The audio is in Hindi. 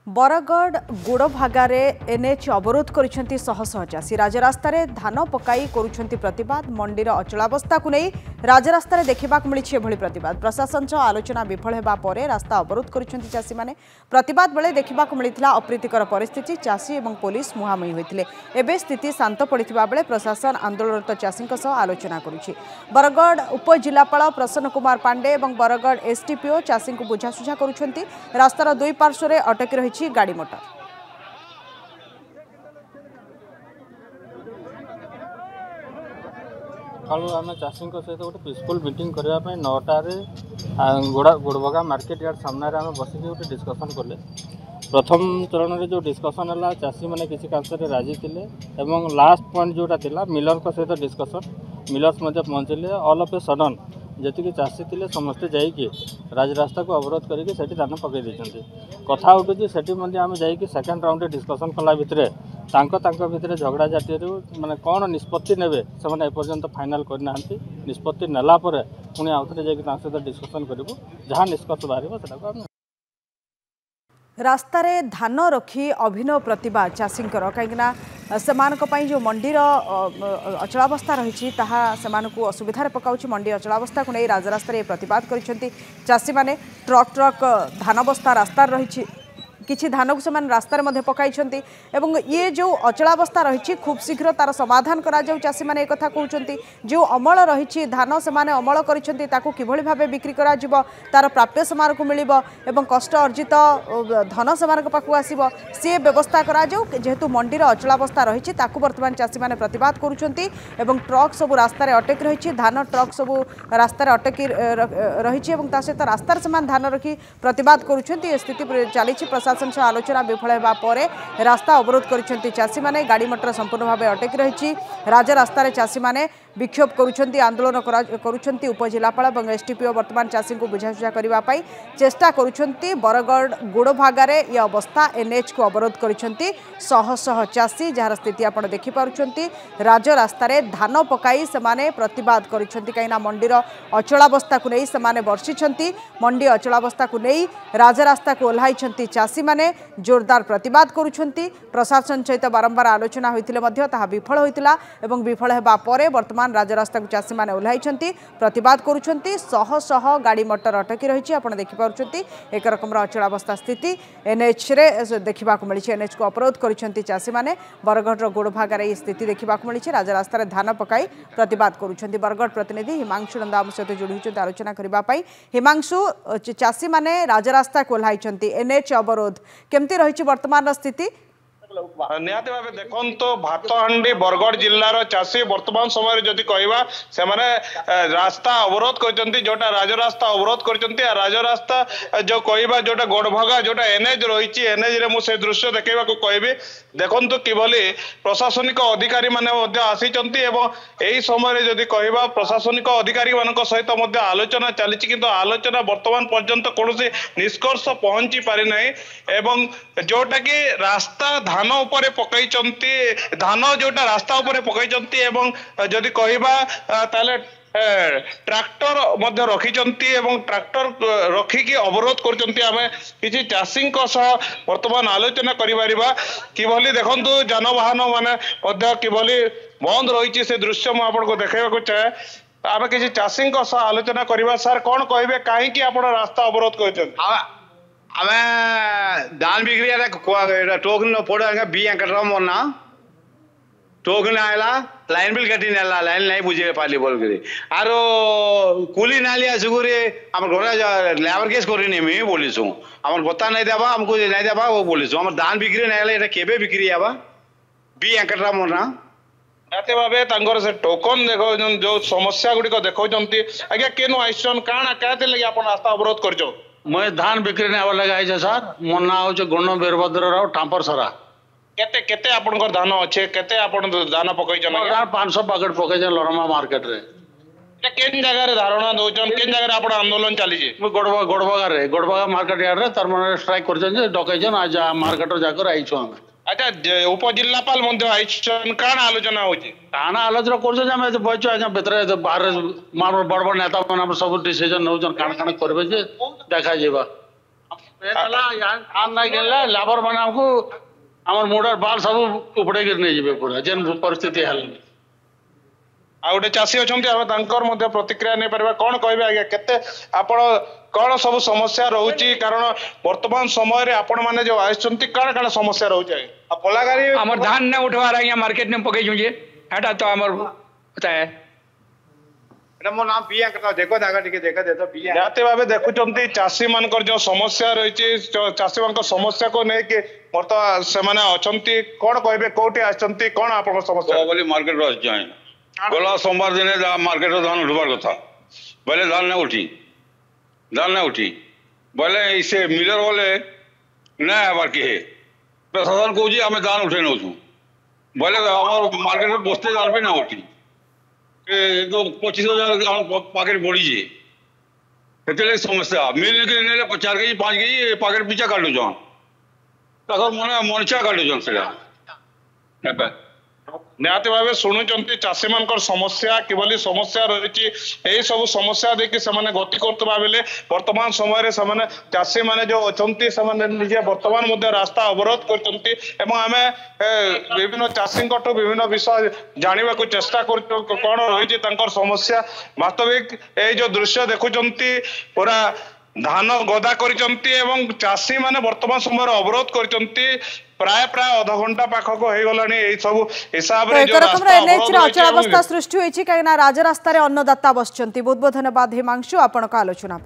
बरगढ़ गुड़भागार एनएच अवरोध कर शह शह चाषी राजरास्तार धान पकाई करुछंती प्रतिवाद मंडीर अचलावस्था को नहीं राजरास्तार देखा मिली एभली प्रतिवाद प्रशासन सह आलोचना विफल होगा पर रास्ता अवरोध कर चाषी मैंने प्रतिवाद बेले देखा मिलता अप्रीतिकर परिस्थिति चाषी और पुलिस मुहांमुही होते एवं स्थिति शांत पड़ा बेले प्रशासन आंदोलनरत चाषी आलोचना करुछि। बरगढ़ उपजिलापाल प्रसन्न कुमार पांडे और बरगढ़ एसडीपीओ चाषी को बुझासुझा करुछंती रास्तार दुई पार्श्व अटकी रही गाड़ी मोटर। आम चाषी सहित गोटे पीसफुल मीटिंग करने 9टार गुड़भगा मार्केट यार्ड सामने आम बस गोटे डिस्कसन कले। प्रथम चरण में जो डिस्कसन है चाषी मैंने किसी कांसरे राजी थे और लास्ट पॉइंट जोटा था मिलर सहित डिस्कसन मिलर्स पहुँचले ऑल ऑफ ए सडन जी चाषी थे समस्ते जाइए राजरास्ता को अवरोध करके धान पकई देते कथा उठुची से आम जा सेकेंड राउंड डिस्कसन कला भितर भितर झगड़ा झाटी माने कौन निष्पत्ति नेबे से एपर्यंत फाइनाल करना निष्पत्ति नेला पुणी आउ थे सहित डिस्कसन करूँ जहाँ निष्कर्ष बाहर रास्तारे धान रखी अभिनव प्रतिवाद चाषींकर कहीं जो मंडीर अचलावस्था रही असुविधा पकाउछि मंडी अचलावस्था को नहीं राजरास्तार प्रतिवाद कर चाषी मैंने ट्रक ट्रक धान बस्ता रास्ता रही किछि धान को से रास्तार मध्य पकाई एवं ये जो अचलावस्था रही खूब शीघ्र तार समाधान करा जाऊ चाषी मैंने एक कहते जो अमल रही धान से अमल कर भाव बिक्री करा जिवो तार प्राप्य सेमान को मिल एवं कष्ट अर्जित धन सेमान पाखु आसो सी व्यवस्था करा जाऊ जेहेतु मंडीर अचलावस्था रही बर्तमान चाषी मैंने प्रतिवाद करुँच ट्रक सब रास्तार अटकी रही धान ट्रक सब रास्तार अटकी रही सहित रास्तार से धान रखी प्रतिवाद करुँच स्थिति चली प्रशासन आलोचना विफल होगा पर रास्ता अवरोध कर चाषी मैंने गाड़ी मोटर संपूर्ण भाव अटकी रही राजरास्तार चाषी मैंने विक्षोभ करुँच आंदोलन करुँच उपजिलापाल और एसडीपीओ बर्तमान चाषी को बुझासुझा करने चेष्टा करुँच। बरगढ़ गुड़भागार ये अवस्था एनएच को अवरोध कर शह शह चाषी जार स्थिति आप देखिपुंट राजरास्तार धान पकाई से प्रतिवाद कर मंडीर अचलावस्था को नहीं से बर्षिंट मंडी अचलावस्था को नहीं राजरास्ता को ओह्लाई चाषी मैंने जोरदार प्रतिवाद करुँच प्रशासन सहित बारंबार आलोचना होता विफल होता विफल होगा पर वर्तमान राजरास्ता को चाषी मैंने ओह्लाई प्रतिवाद करुँच शह शह गाड़ी मोटर अटकी रही आप देखिपुंट एक रकम अचलावस्था स्थिति एनएच रे देखा मिली एनएच को अवरोध कर चाषी मैंने बरगढ़ गुड़भागार ये स्थिति देखा मिली राजरास्तार धान पकाई प्रतिवाद करुँच। बरगढ़ प्रतिनिधि हिमांशु नंदा आम सहित जोड़ी होती आलोचना करने हिमांशु चाषी मैंने राजरास्ता को ओह्लाई एनएच अवरोध केमती रही वर्तमान स्थिति निहाती भाव देखो भातहांडी बरगढ़ जिलार चाषी वर्तमान समय जदि कहवा से रास्ता अवरोध कर जोटा राजरास्ता अवरोध कर राजरास्ता जो कहवा जोटा गोड़भगा जोटा एनएच रही एनएच मुझे दृश्य देखा कहबी देखु किभली प्रशासनिक अधिकारी माने आसीचंती यही समय जदि कहवा प्रशासनिक अधिकारी मान सहित आलोचना चली किंतु आलोचना वर्तमान पर्यंत कौन निष्कर्ष पहुंची पारि नहीं जोटा कि रास्ता धान उपरे पकई धान जोटा रास्ता उपरे पकई जदि कहबा ताले ट्रैक्टर मध्य रखिचंती ट्रैक्टर रखिकी अवरोध कर चाषी वर्तमान आलोचना करिबारिबा किभली देखंतु जानवाहन माने किभली बंद रही से दृश्य मु आपको देखैबाकू चाहे आम किसी चाषी आलोचना करवा सर कौन कहे कहीं रास्ता अवरोध कर आमे धान बिक्री टोकन पड़ा बी अंकटराव मोर ना टोकन आएला लाइन बिल कटी नेला लाइन नहीं बुझे पाली बोल करी आर कुली नाली आसुरी आम घर लेबर केस करनी मैं बोली आम बता नहीं देवा हमको नहीं देवा वो बोली आम धान बिक्री नाला केबे बिक्री आवा बी अंकटराव मोर ना निहाती भाव से टोकन देखो जो समस्या गुड़िक देखा आज्ञा केनु आईसन काण क्या रास्ता अवरोध कर मैं धान बिक्री नहीं लगे आई सर मो ना हूँ गुण वीरभद्र राव टांपर सरा केते केते आपनकर धान अच्छे केते आपन धान पकई छन 500 पैकेट पकई छन लरमा मार्केट रे केन जगह रे धारणा दोचन केन जगह रे आपन आंदोलन चली जे गोड़भगा मार्केट यार्ड रे तरमने स्ट्राइक करछन जे डकई छन आज मार्केट जाकर आई छु हम अच्छा उपजिलापाल मध्य आईछन काण आलोचना होची काण आलोचना करछन जे बइछु आज भीतर बाहर मार बड़ बड़ नेता मन सब डिसीजन नउछन काण काण करबे जे देखा जेबा लेबर मैंने हमको आम मोटर बाल सब उपड़े नहीं जी पूरा जेन परिस्थिति है आ गोटे चाषी अच्छा प्रतिक्रिया नहीं पारे कौन कहे आज्ञा केते आपण कौन सब समस्या रोचे कारण वर्तमान समय रे आपण माने जो आइछंती कौन कौन समस्या रोचे पलागारी हमर धान न उठवार आज्ञा मार्केट में पकई जे हेटा तो हमर होता है एटा मो नाम बिया कटा देखो दागा टिके देखा दे तो बिया निहाती भाव देखुंत चाषी मान जो समस्या रही चाषी मान समस्या को लेकिन बर्तमान से अच्छा कौन कहे कौटी आसती कौन आप समस्या बोली मार्केट आए गला सोमवार दिन मार्केट धान उठवार कथा बोले धान नहीं उठी बोले से मिलर बोले नहीं आबार किए प्रशासन कौन आम धान उठे नौ बोले मार्केट में बसते धान भी ना उठी तो 25,000 पैकेट बढ़ी से समस्या मिल के 4 केजी 5 केजी पैकेट पिछा काटुन मन मनिषा काटुन से निहाती भाव शुणुंट चाषी मान समस्या किभली समस्या रही यही सब समस्या देखिए से गति करते बेले वर्तमान समय चाषी मैंने जो अच्छा निजे वर्तमान रास्ता अवरोध कर आम विभिन्न चाषी विभिन्न विषय जानवा चेष्टा कर कौन रही समस्या वास्तविक ये जो दृश्य देखुंट पूरा धान गदा कर चाषी मैंने वर्तमान समय अवरोध कर प्राय प्राय अध घंटा पाखक हो गला सब हिसाब रे जो रास्ता एनएच अचलावस्था सृष्टि होती कहीं राजरास्तार अन्नदाता बसचंती। बहुत बहुत धन्यवाद हिमांशु आपण आलोचना।